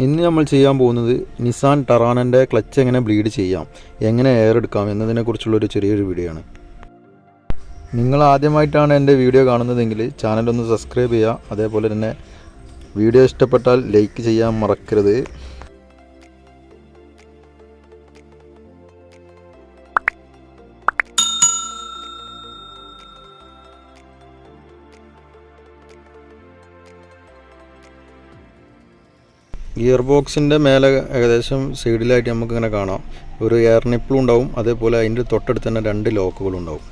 ഇന്ന് നമ്മൾ ചെയ്യാൻ പോകുന്നത് നിസാൻ ടെറാനോൻ്റെ ക്ലച്ച് എങ്ങനെ ബ്ലീഡ് ചെയ്യാം, എങ്ങനെ എയർ എടുക്കാം എന്നതിനെക്കുറിച്ചുള്ളൊരു ചെറിയൊരു വീഡിയോ ആണ്. നിങ്ങൾ ആദ്യമായിട്ടാണ് എൻ്റെ വീഡിയോ കാണുന്നതെങ്കിൽ ചാനലൊന്ന് സബ്സ്ക്രൈബ് ചെയ്യുക. അതേപോലെ തന്നെ വീഡിയോ ഇഷ്ടപ്പെട്ടാൽ ലൈക്ക് ചെയ്യാൻ മറക്കരുത്. ഗിയർ ബോക്സിൻ്റെ മേലെ ഏകദേശം സൈഡിലായിട്ട് നമുക്കിങ്ങനെ കാണാം ഒരു എയർ നിപ്പിളും ഉണ്ടാവും. അതേപോലെ അതിൻ്റെ തൊട്ടടുത്ത് തന്നെ 2 ലോക്കുകളും ഉണ്ടാവും.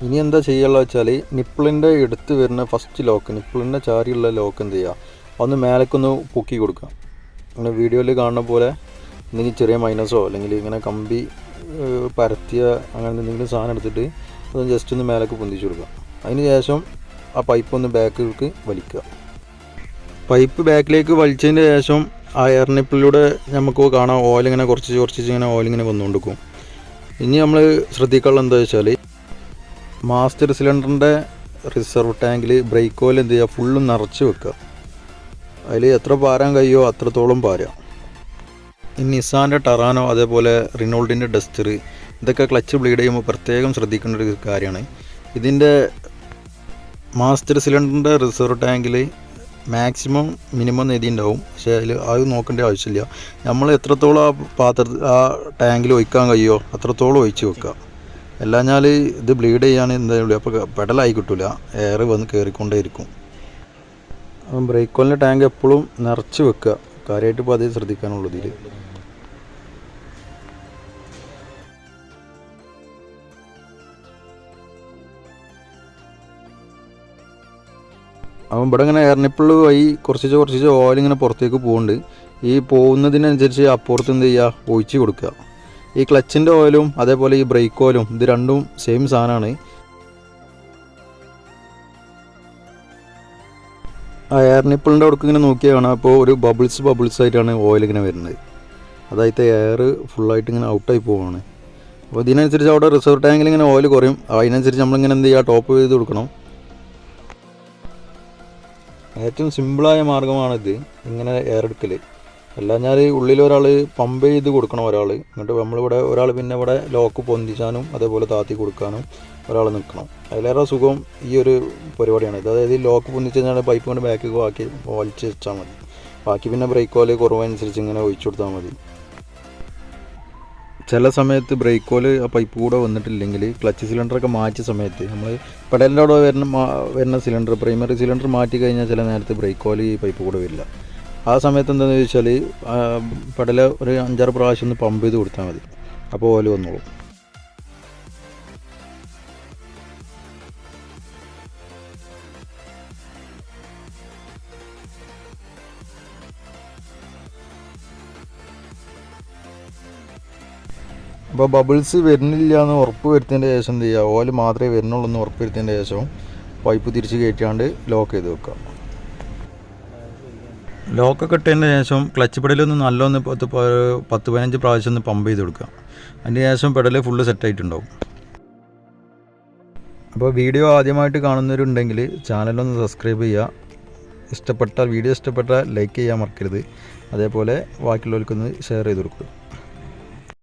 ഇനി എന്താ ചെയ്യുക വെച്ചാൽ നിപ്പിളിൻ്റെ എടുത്ത് വരുന്ന ഫസ്റ്റ് ലോക്ക്, നിപ്പിളിൻ്റെ ചാരിയുള്ള ലോക്ക് എന്ത് ചെയ്യുക, ഒന്ന് മേലേക്കൊന്ന് പൊക്കി കൊടുക്കുക. അങ്ങനെ വീഡിയോയിൽ കാണുന്ന പോലെ എന്തെങ്കിലും ചെറിയ മൈനസോ അല്ലെങ്കിൽ ഇങ്ങനെ കമ്പി പരത്തിയ അങ്ങനെ എന്തെങ്കിലും സാധനം എടുത്തിട്ട് അതൊന്ന് ജസ്റ്റ് ഒന്ന് മേലേക്ക് പൊന്തിച്ച് കൊടുക്കുക. അതിന് ശേഷം ആ പൈപ്പ് ഒന്ന് ബാക്കിലേക്ക് വലിക്കുക. പൈപ്പ് ബാക്കിലേക്ക് വലിച്ചതിന് ശേഷം ആ എയർ നിപ്പിലൂടെ നമുക്ക് കാണാം ഓയിലിങ്ങനെ കുറച്ച് ഇങ്ങനെ ഓയിലിങ്ങനെ വന്നുകൊണ്ടിരിക്കും. ഇനി നമ്മൾ ശ്രദ്ധിക്കാനുള്ള എന്താ വെച്ചാൽ മാസ്റ്റർ സിലിണ്ടറിൻ്റെ റിസർവ് ടാങ്കിൽ ബ്രേക്ക് ഓയിൽ എന്ത് ചെയ്യുക, ഫുള്ളും നിറച്ച് വെക്കുക. അതിൽ എത്ര പാരാൻ കഴിയുമോ അത്രത്തോളം പാരുക. ഈ നിസാൻ്റെ ടെറാനോ അതേപോലെ റിനോൾഡിൻ്റെ ഡസ്റ്റർ ഇതൊക്കെ ക്ലച്ച് ബ്ലീഡ് ചെയ്യുമ്പോൾ പ്രത്യേകം ശ്രദ്ധിക്കേണ്ട ഒരു കാര്യമാണ്. ഇതിൻ്റെ മാസ്റ്റർ സിലിണ്ടറിൻ്റെ റിസർവ് ടാങ്കിൽ മാക്സിമം മിനിമം നെതി ഉണ്ടാവും. പക്ഷേ അത് നോക്കേണ്ട ആവശ്യമില്ല. നമ്മൾ എത്രത്തോളം ആ ടാങ്കിൽ ഒഴിക്കാൻ കഴിയുമോ അത്രത്തോളം ഒഴിച്ച് വെക്കുക. അല്ലാഞ്ഞാൽ ഇത് ബ്ലീഡ് ചെയ്യാൻ എന്തായാലും അപ്പോൾ പെടലായി കിട്ടില്ല, എയർ വന്ന് കയറിക്കൊണ്ടേയിരിക്കും. ബ്രേക്ക് ഓയിലിൻ്റെ ടാങ്ക് എപ്പോഴും നിറച്ച് വെക്കുക. കാര്യമായിട്ട് ഇപ്പോൾ അതേ ശ്രദ്ധിക്കാനുള്ളൂ ഇതിൽ. അപ്പം ഇവിടെ ഇങ്ങനെ എയർ നിപ്പിൾ വഴി കുറച്ച് ഓയിൽ ഇങ്ങനെ പുറത്തേക്ക് പോകുന്നുണ്ട്. ഈ പോകുന്നതിനനുസരിച്ച് അപ്പുറത്ത് എന്ത് ചെയ്യുക, ഒഴിച്ച് കൊടുക്കുക. ഈ ക്ലച്ചിൻ്റെ ഓയിലും അതേപോലെ ഈ ബ്രേക്ക് ഓയിലും ഇത് രണ്ടും സെയിം സാധനമാണ്. ആ എയർ നിപ്പിളിൻ്റെ അവിടേക്ക് ഇങ്ങനെ നോക്കിയാൽ കാണാം അപ്പോൾ ഒരു ബബിൾസ് ആയിട്ടാണ് ഓയിൽ ഇങ്ങനെ വരുന്നത്. അതായത് എയർ ഫുള്ളായിട്ട് ഇങ്ങനെ ഔട്ടായി പോവുകയാണ്. അപ്പോൾ ഇതിനനുസരിച്ച് അവിടെ റിസർവ് ടാങ്കിൽ ഇങ്ങനെ ഓയിൽ കുറയും. അതിനനുസരിച്ച് നമ്മളിങ്ങനെ എന്ത് ചെയ്യുക, ടോപ്പ് ചെയ്ത് കൊടുക്കണം. ഏറ്റവും സിമ്പിളായ മാർഗ്ഗമാണിത്, ഇങ്ങനെ എയർ എടുക്കൽ. അല്ലാഞ്ഞാൽ ഉള്ളിലൊരാൾ പമ്പ് ചെയ്ത് കൊടുക്കണം ഒരാൾ. എന്നിട്ട് നമ്മളിവിടെ ഒരാൾ പിന്നെ ഇവിടെ ലോക്ക് പൊന്തിച്ചാനും അതേപോലെ താത്തി കൊടുക്കാനും ഒരാൾ നിൽക്കണം. അതിലേറെ സുഖം ഈ ഒരു പരിപാടിയാണ് ഇത്. അതായത് ലോക്ക് പൊന്തിച്ച് കഴിഞ്ഞാൽ പൈപ്പ് കൊണ്ട് ബാക്കിലേക്ക് വലിച്ച് വെച്ചാൽ മതി. ബാക്കി പിന്നെ ബ്രേക്ക് ഓയിൽ കുറവനുസരിച്ച് ഇങ്ങനെ ഒഴിച്ചു കൊടുത്താൽ മതി. ചില സമയത്ത് ബ്രേക്ക് ഓയിൽ ആ പൈപ്പ് കൂടെ വന്നിട്ടില്ലെങ്കിൽ ക്ലച്ച് സിലിണ്ടറൊക്കെ മാറ്റിയ സമയത്ത് നമ്മൾ പെഡലിൻ്റെ അവിടെ വരുന്ന സിലിണ്ടർ, പ്രൈമറി സിലിണ്ടർ മാറ്റി കഴിഞ്ഞാൽ ചില നേരത്ത് ബ്രേക്ക് ഓയിൽ ഈ പൈപ്പ് കൂടെ വരില്ല. ആ സമയത്ത് എന്താണെന്ന് ചോദിച്ചാൽ പെഡൽ ഒരു 5-6 പ്രാവശ്യം ഒന്ന് പമ്പ് ചെയ്ത് കൊടുത്താൽ മതി, അപ്പോൾ ഓയിൽ വന്നോളും. അപ്പോൾ ബബിൾസ് വരുന്നില്ല എന്ന് ഉറപ്പ് വരുത്തിയതിൻ്റെ ശേഷം എന്ത് ചെയ്യുക, ഓയിൽ മാത്രമേ വരുന്നുള്ളൂ എന്ന് ഉറപ്പ് വരുത്തിയതിൻ്റെ ശേഷം പൈപ്പ് തിരിച്ച് കയറ്റാണ്ട് ലോക്ക് ചെയ്ത് വെക്കുക. ലോക്കൊക്കെ ഇട്ടതിന് ശേഷം ക്ലച്ച് പെടലൊന്ന് നല്ലൊന്ന് 10-15 പ്രാവശ്യം ഒന്ന് പമ്പ് ചെയ്ത് കൊടുക്കുക. അതിന് ശേഷം പെടൽ ഫുള്ള് സെറ്റായിട്ടുണ്ടാവും. അപ്പോൾ വീഡിയോ ആദ്യമായിട്ട് കാണുന്നവരുണ്ടെങ്കിൽ ചാനലൊന്ന് സബ്സ്ക്രൈബ് ചെയ്യുക. വീഡിയോ ഇഷ്ടപ്പെട്ടാൽ ലൈക്ക് ചെയ്യാൻ മറക്കരുത്. അതേപോലെ ബാക്കിയുള്ളവർക്കൊന്ന് ഷെയർ ചെയ്ത് കൊടുക്കുക.